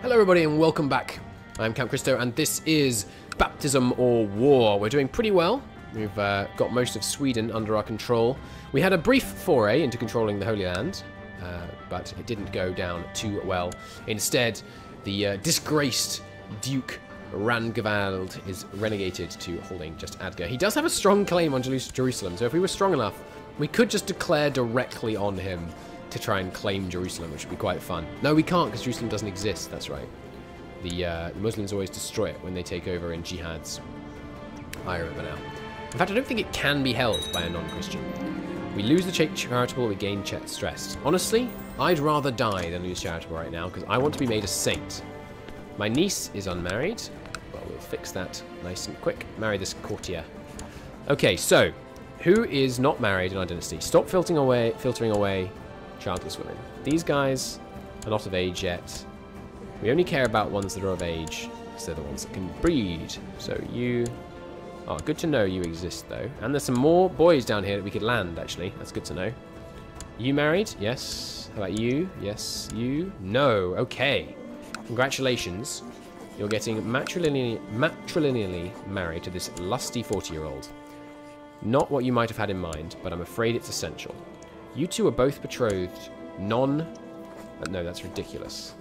Hello everybody and welcome back. I'm Camp Christo and this is Baptism or War. We're doing pretty well. We've got most of Sweden under our control. We had a brief foray into controlling the Holy Land, but it didn't go down too well. Instead, the disgraced Duke Rangevald is relegated to holding just Adgar. He does have a strong claim on Jerusalem, so if we were strong enough, we could just declare directly on him to try and claim Jerusalem, which would be quite fun. No, we can't, because Jerusalem doesn't exist, that's right. The Muslims always destroy it when they take over in jihads. I remember now. In fact, I don't think it can be held by a non-Christian. We lose the charitable, we gain stressed. Honestly, I'd rather die than lose charitable right now, because I want to be made a saint. My niece is unmarried. Well, we'll fix that nice and quick. Marry this courtier. Okay, so, who is not married in our dynasty? Stop filtering away childless women. These guys are not of age yet. We only care about ones that are of age, because they're the ones that can breed. So you... Oh, good to know you exist, though. And there's some more boys down here that we could land, actually. That's good to know. You married? Yes. How about you? Yes. You? No. Okay. Congratulations. You're getting matrilineally married to this lusty 40-year-old. Not what you might have had in mind, but I'm afraid it's essential. You two are both betrothed, no, that's ridiculous.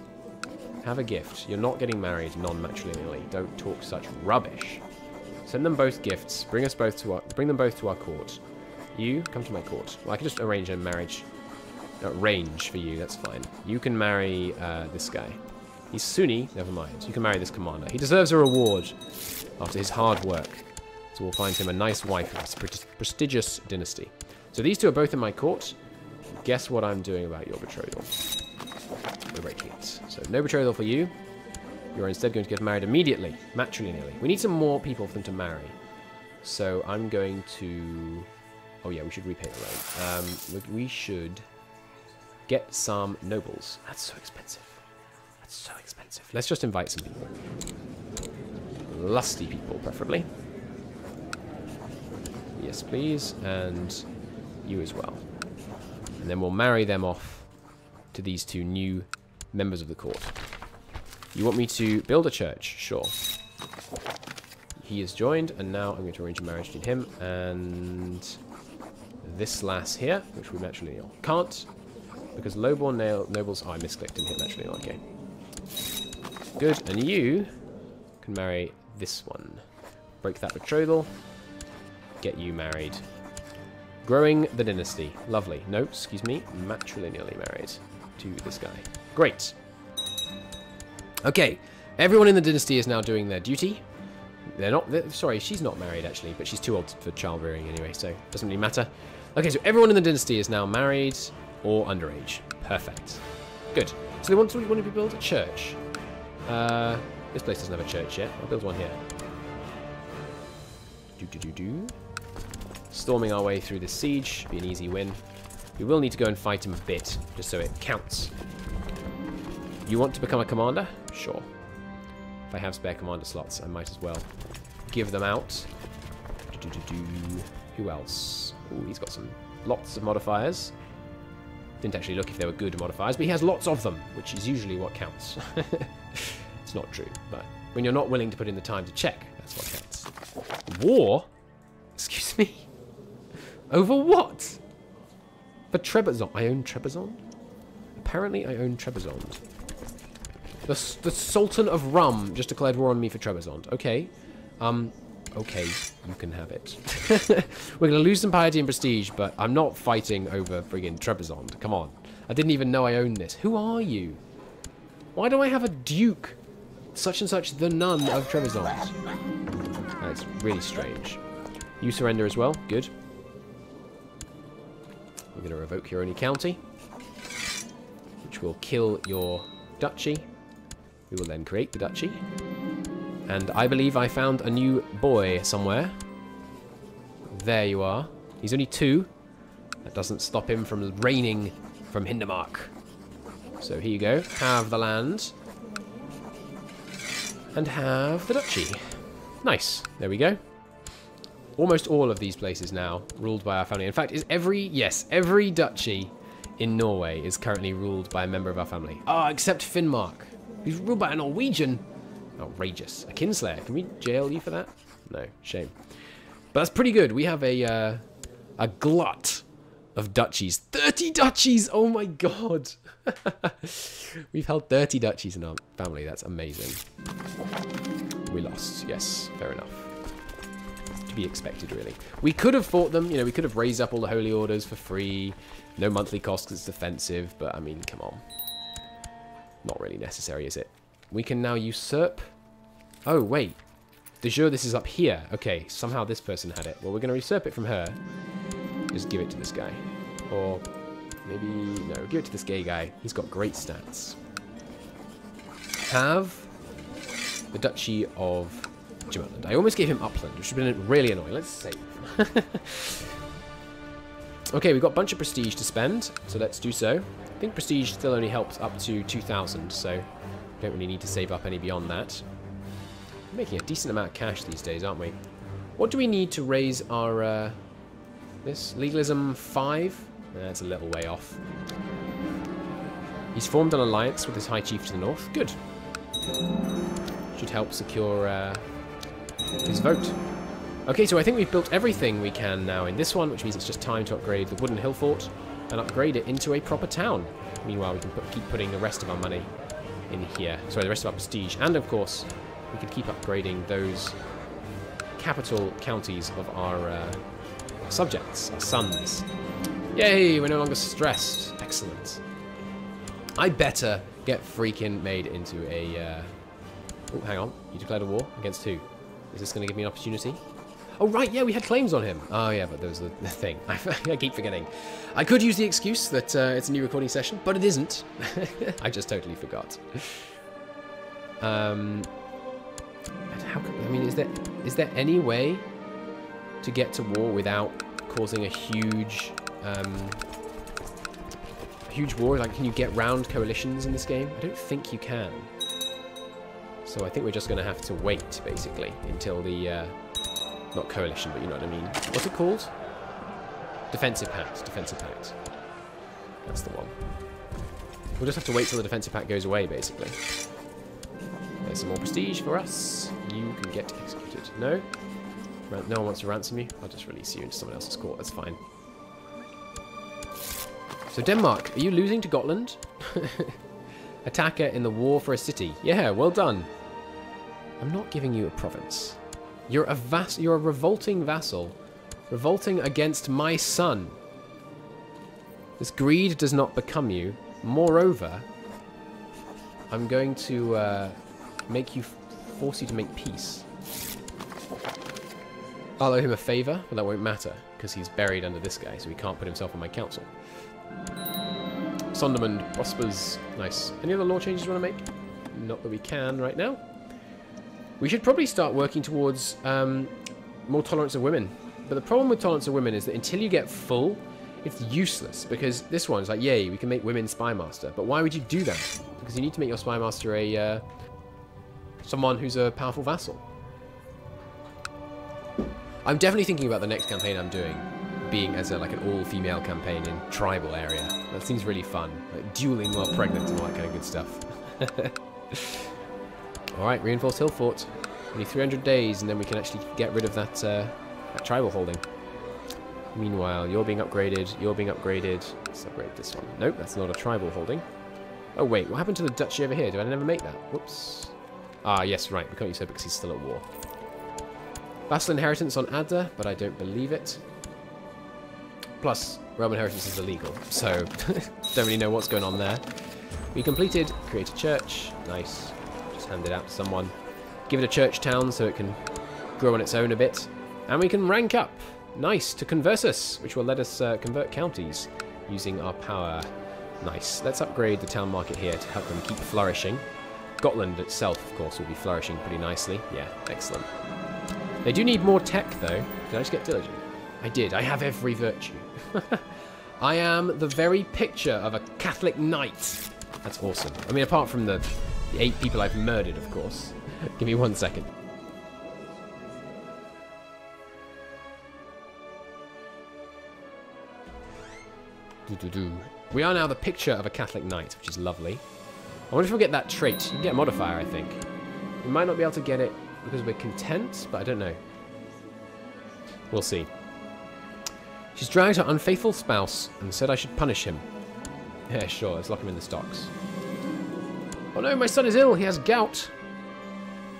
Have a gift. You're not getting married non-matrilineally. Don't talk such rubbish. Send them both gifts. Bring them both to our court. You come to my court. Well, I can just arrange a marriage range for you. That's fine. You can marry this guy. He's Sunni. Never mind. You can marry this commander. He deserves a reward after his hard work. So we'll find him a nice wife of this prestigious dynasty. So these two are both in my court. Guess what I'm doing about your betrothal? We're breaking it. So no betrothal for you. You're instead going to get married immediately, matrilineally. We need some more people for them to marry. So I'm going to... Oh yeah, we should repay the loan. We should get some nobles. That's so expensive. That's so expensive. Let's just invite some people. Lusty people, preferably. Yes, please. And you as well. And then we'll marry them off to these two new members of the court. You want me to build a church? Sure. He is joined, and now I'm going to arrange a marriage between him and this lass here, which we matrilineal. Can't, because lowborn nobles... Oh, I misclicked and hit matrilineal. Okay. Good, and you can marry this one. Break that betrothal. Get you married. Growing the dynasty. Lovely. No, excuse me. Matrilineally married to this guy. Great. Okay. Everyone in the dynasty is now doing their duty. Sorry, she's not married, actually, but she's too old for child rearing anyway, so it doesn't really matter. Okay, so everyone in the dynasty is now married or underage. Perfect. Good. So they want to build a church. This place doesn't have a church yet. I'll build one here. Storming our way through this siege. Be an easy win. We will need to go and fight him a bit, just so it counts. You want to become a commander? Sure. If I have spare commander slots, I might as well give them out. Who else? Ooh, he's got lots of modifiers. Didn't actually look if they were good modifiers, but he has lots of them, which is usually what counts. It's not true, but when you're not willing to put in the time to check, that's what counts. War? Excuse me? Over what? For Trebizond. I own Trebizond? Apparently I own Trebizond. The Sultan of Rum just declared war on me for Trebizond. Okay. Okay, you can have it. We're going to lose some piety and prestige, but I'm not fighting over friggin' Trebizond. Come on. I didn't even know I owned this. Who are you? Why do I have a duke? Such and such, the nun of Trebizond. That's really strange. You surrender as well. Good. We're going to revoke your only county, which will kill your duchy. We will then create the duchy. And I believe I found a new boy somewhere. There you are. He's only 2. That doesn't stop him from reigning from Hindermark. So here you go. Have the land. And have the duchy. Nice. There we go. Almost all of these places now ruled by our family. In fact, every duchy in Norway is currently ruled by a member of our family. Ah, except Finnmark. He's ruled by a Norwegian. Outrageous. A kinslayer. Can we jail you for that? No, shame. But that's pretty good. We have a glut of duchies. 30 duchies! Oh my god! We've held 30 duchies in our family. That's amazing. We lost. Yes, fair enough. To be expected, really. We could have fought them. You know, we could have raised up all the holy orders for free. No monthly cost because it's defensive. But, I mean, come on. Not really necessary, is it? We can now usurp. Oh, wait. De jure, this is up here. Okay, somehow this person had it. Well, we're going to usurp it from her. Just give it to this guy. Or maybe... No, give it to this gay guy. He's got great stats. Have the Duchy of Jumaland. I almost gave him Upland, which would have been really annoying. Let's save. Okay, we've got a bunch of prestige to spend, so let's do so. I think prestige still only helps up to 2,000, so don't really need to save up any beyond that. We're making a decent amount of cash these days, aren't we? What do we need to raise our... this? Legalism 5? That's a little way off. He's formed an alliance with his High Chief to the north. Good. Should help secure his vote. Okay, so I think we've built everything we can now in this one, which means it's just time to upgrade the wooden hill fort and upgrade it into a proper town. Meanwhile, we can keep putting the rest of our money in here. Sorry, the rest of our prestige. And, of course, we can keep upgrading those capital counties of our subjects, our sons. Yay, we're no longer stressed. Excellent. I better get freaking made into a... Oh, hang on. You declared a war? Against who? Is this going to give me an opportunity? Oh, right, yeah, we had claims on him. Oh, yeah, but there was the thing. I keep forgetting. I could use the excuse that it's a new recording session, but it isn't. I just totally forgot. How I mean, is there any way to get to war without causing a huge war? Like, can you get round coalitions in this game? I don't think you can. So I think we're just going to have to wait, basically, until the... not coalition, but you know what I mean. What's it called? Defensive pact. Defensive pact. That's the one. We'll just have to wait till the defensive pact goes away, basically. There's some more prestige for us. You can get executed. No? No one wants to ransom you? I'll just release you into someone else's court. That's fine. So Denmark, are you losing to Gotland? Attacker in the war for a city. Yeah, well done. I'm not giving you a province. You're a revolting vassal. Revolting against my son. This greed does not become you. Moreover, I'm going to force you to make peace. I'll owe him a favour, but that won't matter, because he's buried under this guy, so he can't put himself on my council. Sondermund prospers. Nice. Any other law changes you want to make? Not that we can right now. We should probably start working towards more tolerance of women. But the problem with tolerance of women is that until you get full, it's useless. Because this one's like, yay, we can make women spy master. But why would you do that? Because you need to make your spy master a someone who's a powerful vassal. I'm definitely thinking about the next campaign I'm doing being as like an all-female campaign in tribal area. That seems really fun. Like dueling while pregnant and all that kind of good stuff. Alright, reinforced hill fort. Only 300 days and then we can actually get rid of that, that tribal holding. Meanwhile, you're being upgraded, you're being upgraded. Let's upgrade this one. Nope, that's not a tribal holding. Oh wait, what happened to the duchy over here? Did I never make that? Whoops. Ah, yes, right, we can't use it because he's still at war. Vassal inheritance on Adda, but I don't believe it. Plus, realm inheritance is illegal, so don't really know what's going on there. We completed, create a church. Nice. Just hand it out to someone. Give it a church town so it can grow on its own a bit. And we can rank up. Nice, to Conversus, which will let us convert counties using our power. Nice. Let's upgrade the town market here to help them keep flourishing. Gotland itself, of course, will be flourishing pretty nicely. Yeah, excellent. They do need more tech, though. Did I just get diligent? I did. I have every virtue. I am the very picture of a Catholic knight. That's awesome. I mean, apart from the 8 people I've murdered, of course. Give me 1 second. We are now the picture of a Catholic knight, which is lovely. I wonder if we'll get that trait. You can get a modifier, I think. We might not be able to get it because we're content, but I don't know. We'll see. She's dragged her unfaithful spouse and said I should punish him. Yeah, sure, let's lock him in the stocks. Oh no, my son is ill, he has gout.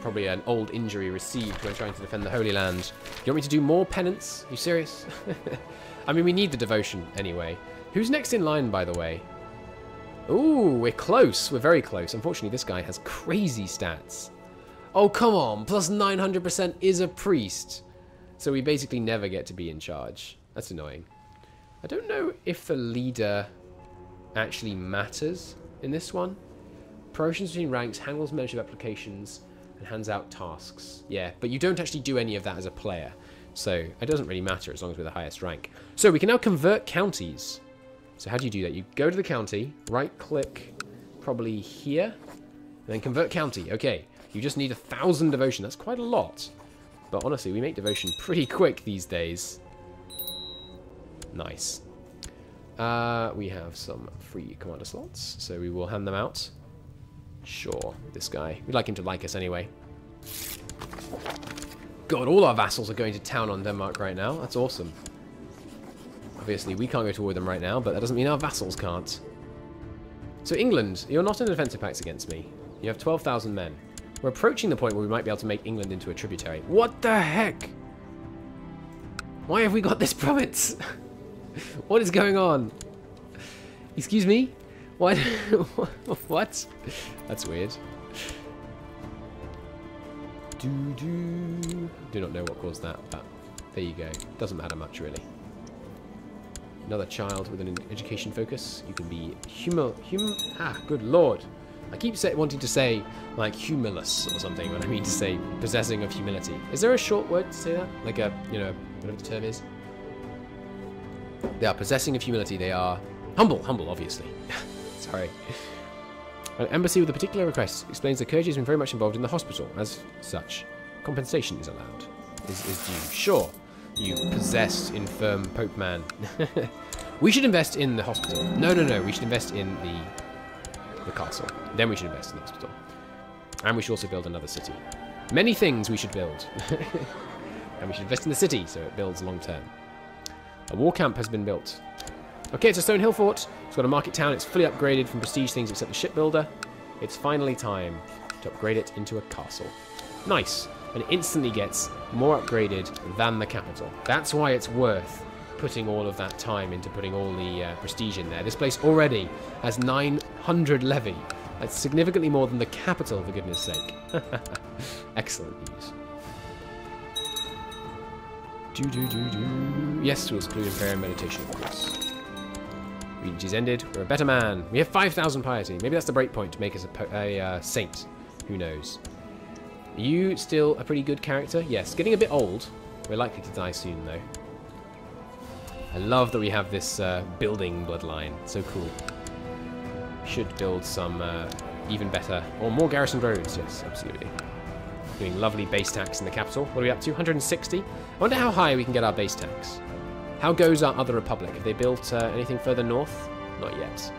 Probably an old injury received when trying to defend the Holy Land. You want me to do more penance? Are you serious? I mean, we need the devotion anyway. Who's next in line, by the way? Ooh, we're close. We're very close. Unfortunately, this guy has crazy stats. Oh, come on. Plus 900% is a priest. So we basically never get to be in charge. That's annoying. I don't know if the leader actually matters in this one. Promotions between ranks, handles membership applications, and hands out tasks. Yeah, but you don't actually do any of that as a player. So it doesn't really matter as long as we're the highest rank. So we can now convert counties. So how do you do that? You go to the county, right-click probably here, and then convert county. Okay, you just need 1,000 devotion. That's quite a lot. But honestly, we make devotion pretty quick these days. Nice. We have some free commander slots, so we will hand them out. Sure, this guy. We'd like him to like us anyway. God, all our vassals are going to town on Denmark right now. That's awesome. Obviously, we can't go to war with them right now, but that doesn't mean our vassals can't. So England, you're not in a defensive pact against me. You have 12,000 men. We're approaching the point where we might be able to make England into a tributary. What the heck? Why have we got this province? What is going on? Excuse me? What? What? That's weird. Do not know what caused that, but there you go. Doesn't matter much, really. Another child with an education focus. You can be good lord. I keep wanting to say, like, humilus or something when I mean to say possessing of humility. Is there a short word to say that? Like a, you know, whatever the term is? They are possessing of humility. They are humble, obviously. Sorry. An embassy with a particular request explains the clergy has been very much involved in the hospital. As such, compensation is allowed. Is due. Sure. You possessed, infirm Pope man. We should invest in the hospital. No. We should invest in the castle. Then we should invest in the hospital. And we should also build another city. Many things we should build. And we should invest in the city so it builds long term. A war camp has been built. Okay, it's a stone hill fort. It's got a market town. It's fully upgraded from prestige things except the shipbuilder. It's finally time to upgrade it into a castle. Nice. And it instantly gets more upgraded than the capital. That's why it's worth putting all of that time into putting all the prestige in there. This place already has 900 levy. That's significantly more than the capital, for goodness sake. Excellent news. Yes, we'll exclude prayer and meditation, of course. Regency's ended. We're a better man. We have 5,000 piety. Maybe that's the break point to make us a saint. Who knows? Are you still a pretty good character? Yes. Getting a bit old. We're likely to die soon, though. I love that we have this building bloodline. So cool. We should build some even better, or more garrison roads. Yes, absolutely. Doing lovely base tax in the capital. What are we up to? 160? I wonder how high we can get our base tax. How goes our other republic? Have they built anything further north? Not yet.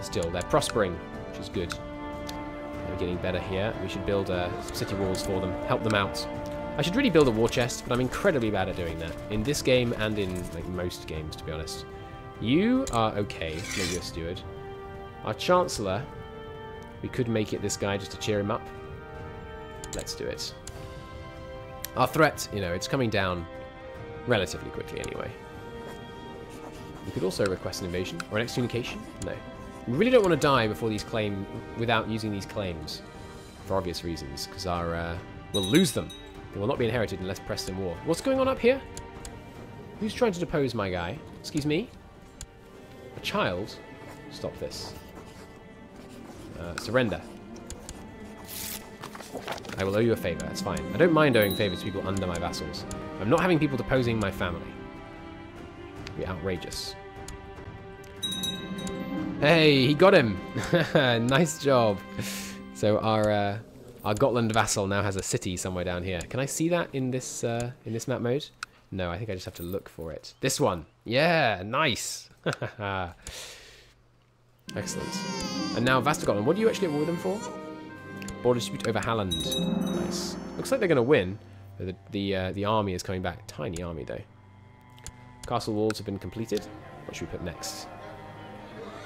Still, they're prospering, which is good. They're getting better here. We should build city walls for them, help them out. I should really build a war chest, but I'm incredibly bad at doing that. In this game and in like most games, to be honest. You are okay. Maybe a steward. Our Chancellor, we could make it this guy just to cheer him up. Let's do it. Our threat, you know, it's coming down relatively quickly anyway. We could also request an invasion or an excommunication. No. We really don't want to die before these without using these claims. For obvious reasons, because we'll lose them. They will not be inherited unless pressed in war. What's going on up here? Who's trying to depose my guy? Excuse me? A child? Stop this. Surrender. I will owe you a favour, that's fine. I don't mind owing favours to people under my vassals. I'm not having people deposing my family. It'd be outrageous. Hey, he got him! Nice job. So our Gotland vassal now has a city somewhere down here. Can I see that in this map mode? No, I think I just have to look for it. This one! Yeah, nice! Excellent. And now Vastagolan, what do you actually have war with them for? Border dispute over Halland. Nice. Looks like they're going to win. The army is coming back. Tiny army, though. Castle walls have been completed. What should we put next?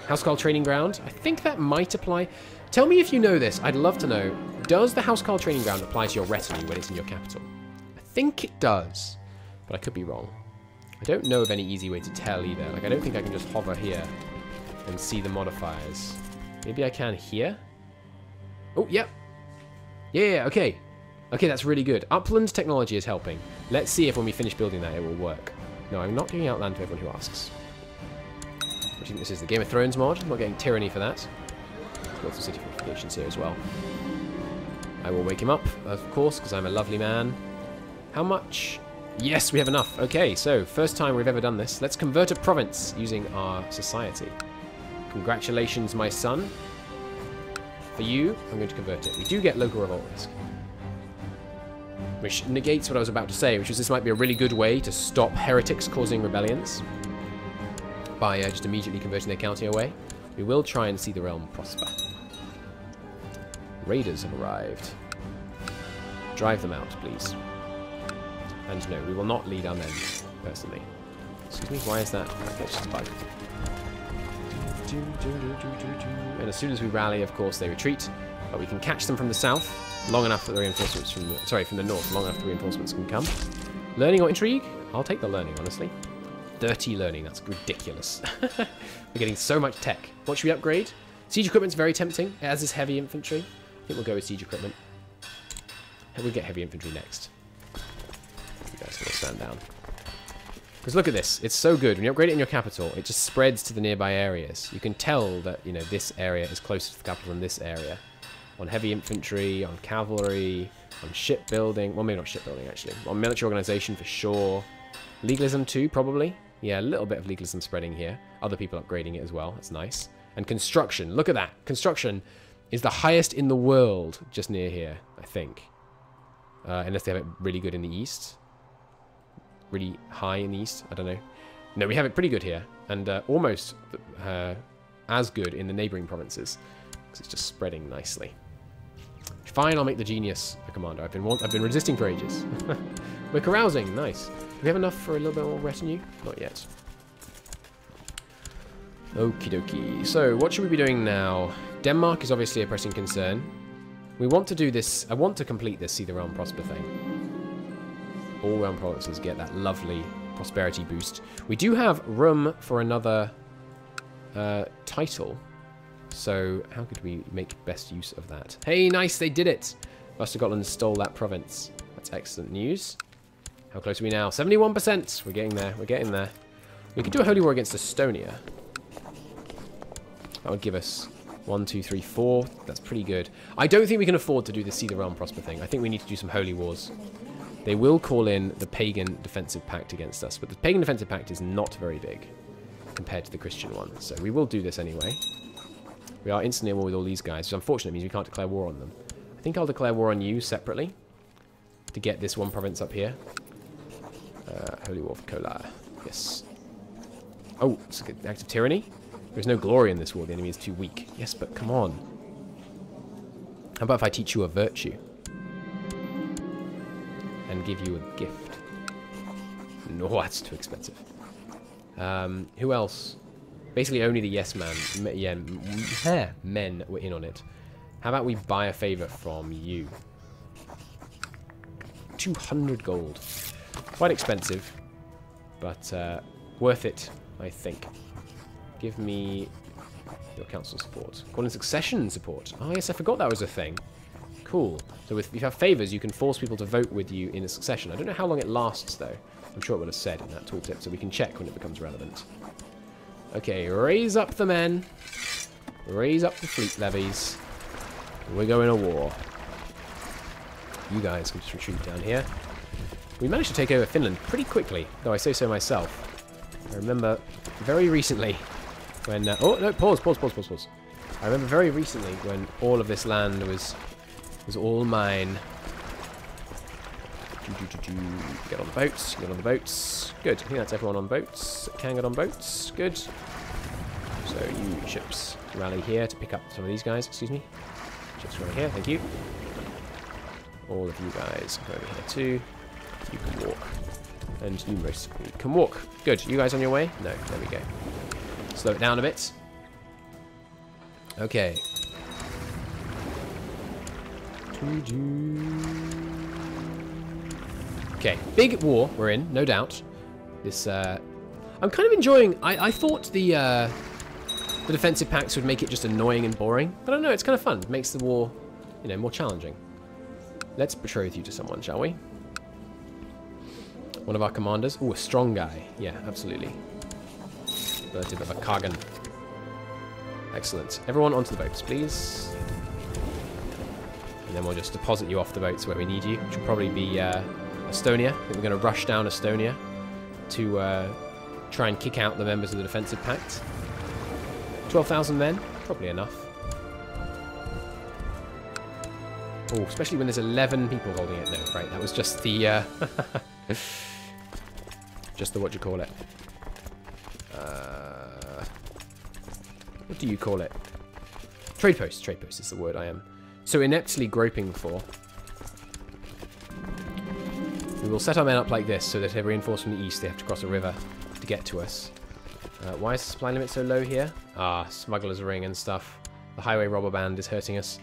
Housecarl training ground. I think that might apply. Tell me if you know this. I'd love to know. Does the Housecarl training ground apply to your retinue when it's in your capital? I think it does, but I could be wrong. I don't know of any easy way to tell either. Like, I don't think I can just hover here and see the modifiers. Maybe I can here? Oh, yep. Yeah, okay. Okay, that's really good. Upland technology is helping. Let's see if when we finish building that, it will work. No, I'm not giving out land to everyone who asks. I think this is the Game of Thrones mod. I'm not getting tyranny for that. There's got some city fortifications here as well. I will wake him up, of course, because I'm a lovely man. How much? Yes, we have enough. Okay, so first time we've ever done this. Let's convert a province using our society. Congratulations, my son. For you, I'm going to convert it. We do get local revolt risk. Which negates what I was about to say, which is this might be a really good way to stop heretics causing rebellions by just immediately converting their county away. We will try and see the realm prosper. Raiders have arrived. Drive them out, please. And no, we will not lead our men, personally. Excuse me, why is that? Okay, it's just a bug. And as soon as we rally, of course, they retreat. But we can catch them from the south, long enough that the reinforcements from the north, long enough the reinforcements can come. Learning or intrigue? I'll take the learning, honestly. 30 learning, that's ridiculous. We're getting so much tech. What should we upgrade? Siege equipment's very tempting, as is heavy infantry. I think we'll go with siege equipment. And we'll get heavy infantry next. You guys will stand down. Because look at this, it's so good. When you upgrade it in your capital, it just spreads to the nearby areas. You can tell that, you know, this area is closer to the capital than this area. On heavy infantry, on cavalry, on shipbuilding. Well, maybe not shipbuilding, actually. On military organization, for sure. Legalism too, probably. Yeah, a little bit of legalism spreading here. Other people upgrading it as well. That's nice. And construction. Look at that. Construction is the highest in the world just near here, I think. Unless they have it really good in the east. Really high in the east. I don't know. No, we have it pretty good here. And almost as good in the neighboring provinces. Because it's just spreading nicely. Fine, I'll make the genius a commander. I've been resisting for ages. We're carousing. Nice. Do we have enough for a little bit more retinue? Not yet. Okie dokie. So, what should we be doing now? Denmark is obviously a pressing concern. We want to do this. I want to complete this See the Realm Prosper thing. All realm provinces get that lovely prosperity boost. We do have room for another title. So, how could we make best use of that? Hey, nice, they did it! Vastagolan stole that province. That's excellent news. How close are we now? 71%! We're getting there, we're getting there. We could do a holy war against Estonia. That would give us 1, 2, 3, 4. That's pretty good. I don't think we can afford to do the See the Realm Prosper thing. I think we need to do some holy wars. They will call in the Pagan Defensive Pact against us, but the Pagan Defensive Pact is not very big compared to the Christian one. So we will do this anyway. We are instantly at war with all these guys, which unfortunately means we can't declare war on them. I think I'll declare war on you separately to get this one province up here. Holy War for Kolar. Yes. Oh, it's an act of tyranny? There's no glory in this war. The enemy is too weak. Yes, but come on. How about if I teach you a virtue? And give you a gift? No, that's too expensive. Who else? Basically only the yes man, men were in on it. How about we buy a favor from you? 200 gold. Quite expensive, but worth it, I think. Give me your council support. Call in succession support. Oh yes, I forgot that was a thing. Cool. So if you have favors, you can force people to vote with you in a succession. I don't know how long it lasts, though. I'm sure it would have said in that tooltip, so we can check when it becomes relevant. Okay, raise up the men. Raise up the fleet levies. We're going to war. You guys can just retreat down here. We managed to take over Finland pretty quickly, though I say so myself. I remember very recently when... oh, no, pause. I remember very recently when all of this land was all mine. Get on the boats, get on the boats. Good, I think that's everyone on boats. Can get on boats, good. So you ships rally here to pick up some of these guys. Excuse me. Ships rally here. Thank you. All of you guys go over here too. You can walk. And you most can walk. Good. You guys on your way? No. There we go. Slow it down a bit. Okay. Okay. Big war we're in, no doubt. This, I'm kind of enjoying... I thought the defensive pacts would make it just annoying and boring. But I don't know, it's kind of fun. It makes the war, you know, more challenging. Let's betroth you to someone, shall we? One of our commanders. Ooh, a strong guy. Yeah, absolutely. Relative of a Kagan. Excellent. Everyone onto the boats, please. And then we'll just deposit you off the boats where we need you, which will probably be Estonia. I think we're going to rush down Estonia to try and kick out the members of the defensive pact. 12,000 men? Probably enough. Oh, especially when there's 11 people holding it. No, right, that was just the... just the what do you call it? What do you call it? Trade post. Trade post is the word I am so ineptly groping for. We will set our men up like this so that if they reinforce from the east, they have to cross a river to get to us. Why is the supply limit so low here? Ah, smuggler's ring and stuff. The highway robber band is hurting us.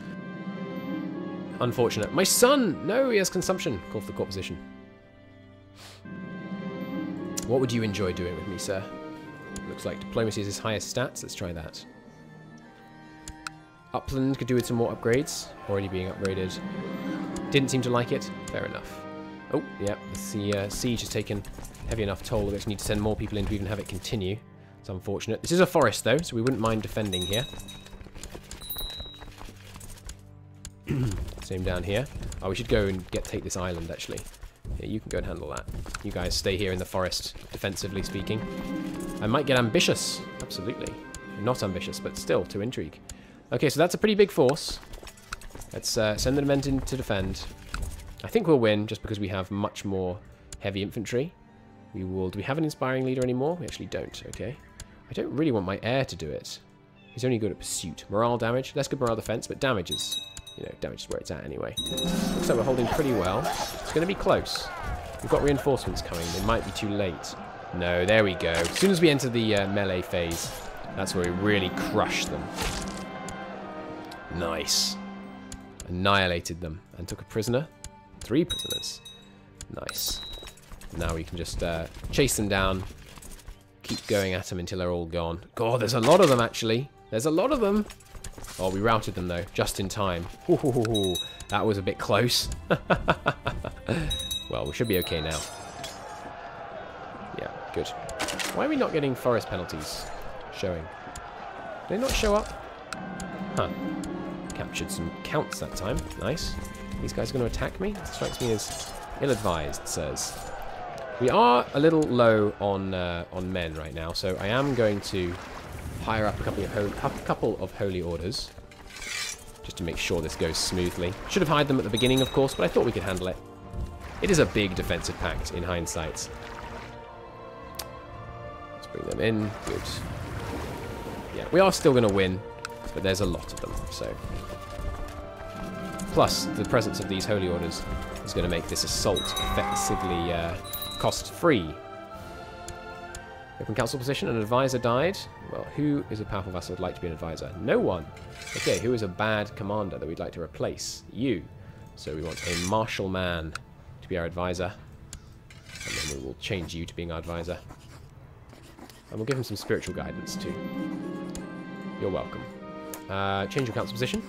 Unfortunate. My son! No, he has consumption. Call for the court position. What would you enjoy doing with me, sir? Looks like diplomacy is his highest stats. Let's try that. Upland could do with some more upgrades. Already being upgraded. Didn't seem to like it. Fair enough. Oh, yeah. The siege has taken heavy enough toll that we actually need to send more people in to even have it continue. It's unfortunate. This is a forest, though, so we wouldn't mind defending here. Same down here. Oh, we should go and take this island, actually. Yeah, you can go and handle that. You guys stay here in the forest, defensively speaking. I might get ambitious. Absolutely. Not ambitious, but still, to intrigue. Okay, so that's a pretty big force. Let's send the men in to defend. I think we'll win, just because we have much more heavy infantry. We will... Do we have an inspiring leader anymore? We actually don't, okay. I don't really want my heir to do it. He's only good at pursuit. Morale damage. Less good morale defense, but damage is... You know, damage is where it's at anyway. Looks like we're holding pretty well. It's going to be close. We've got reinforcements coming. They might be too late. No, there we go. As soon as we enter the melee phase, that's where we really crush them. Nice. Annihilated them. And took a prisoner. 3 prisoners. Nice. Now we can just chase them down. Keep going at them until they're all gone. God, there's a lot of them, actually. There's a lot of them. Oh, we routed them, though, just in time. Ooh, that was a bit close. Well, we should be okay now. Yeah, good. Why are we not getting forest penalties showing? Did they not show up? Huh. Captured some counts that time. Nice. These guys are going to attack me? That strikes me as ill-advised, sirs. We are a little low on men right now, so I am going to hire up a couple of holy orders, just to make sure this goes smoothly. Should have hired them at the beginning, of course, but I thought we could handle it. It is a big defensive pact in hindsight. Let's bring them in. Good. Yeah, we are still going to win, but there's a lot of them, so... Plus, the presence of these holy orders is going to make this assault effectively cost-free. Open council position, an advisor died. Well, who is a powerful vassal who would like to be an advisor? No one. Okay, who is a bad commander that we'd like to replace? You. So we want a martial man to be our advisor. And then we will change you to being our advisor. And we'll give him some spiritual guidance too. You're welcome. Change your council position.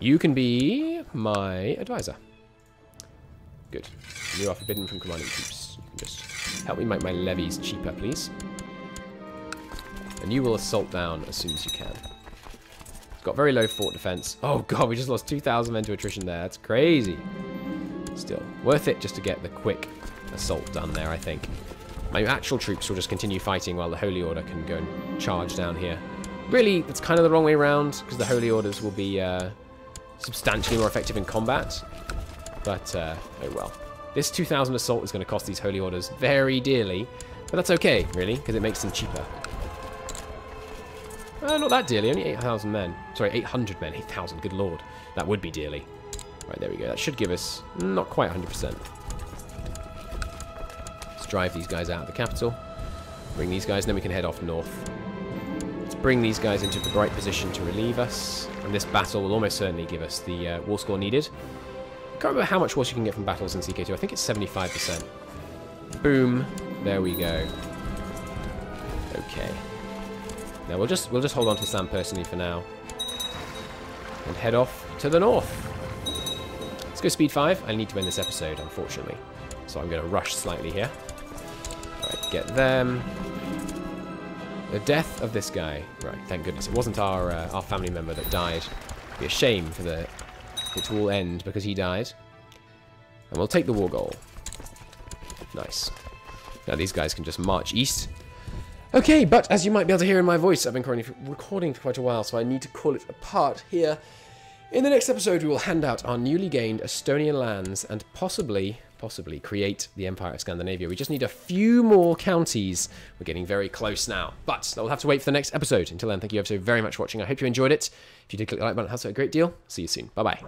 You can be my advisor. Good. You are forbidden from commanding troops. You can just help me make my levies cheaper, please. And you will assault down as soon as you can. It's got very low fort defense. Oh god, we just lost 2,000 men to attrition there. That's crazy. Still, worth it just to get the quick assault done there, I think. My actual troops will just continue fighting while the Holy Order can go and charge down here. Really, that's kind of the wrong way around, because the Holy Orders will be substantially more effective in combat. But, oh well. This 2,000 assault is going to cost these Holy Orders very dearly, but that's okay, really, because it makes them cheaper. Not that dearly, only 8,000 men. Sorry, 800 men. 8,000, good lord. That would be dearly. Right, there we go. That should give us not quite 100%. Let's drive these guys out of the capital. Bring these guys, and then we can head off north. Let's bring these guys into the right position to relieve us. And this battle will almost certainly give us the war score needed. I can't remember how much war you can get from battles in CK2. I think it's 75%. Boom. There we go. Okay. Now we'll just hold on to Sam personally for now. And head off to the north. Let's go speed 5. I need to end this episode, unfortunately. So I'm going to rush slightly here. Alright, get them. The death of this guy. Right, thank goodness. It wasn't our family member that died. It'd be a shame for it to all end because he died. And we'll take the war goal. Nice. Now these guys can just march east. Okay, but as you might be able to hear in my voice, I've been recording for quite a while, so I need to call it a part here. In the next episode, we will hand out our newly gained Estonian lands and possibly create the Empire of Scandinavia. We just need a few more counties. We're getting very close now, but we'll have to wait for the next episode. Until then, thank you ever so very much for watching. I hope you enjoyed it. If you did, click the like button. It helps out a great deal. See you soon. Bye-bye.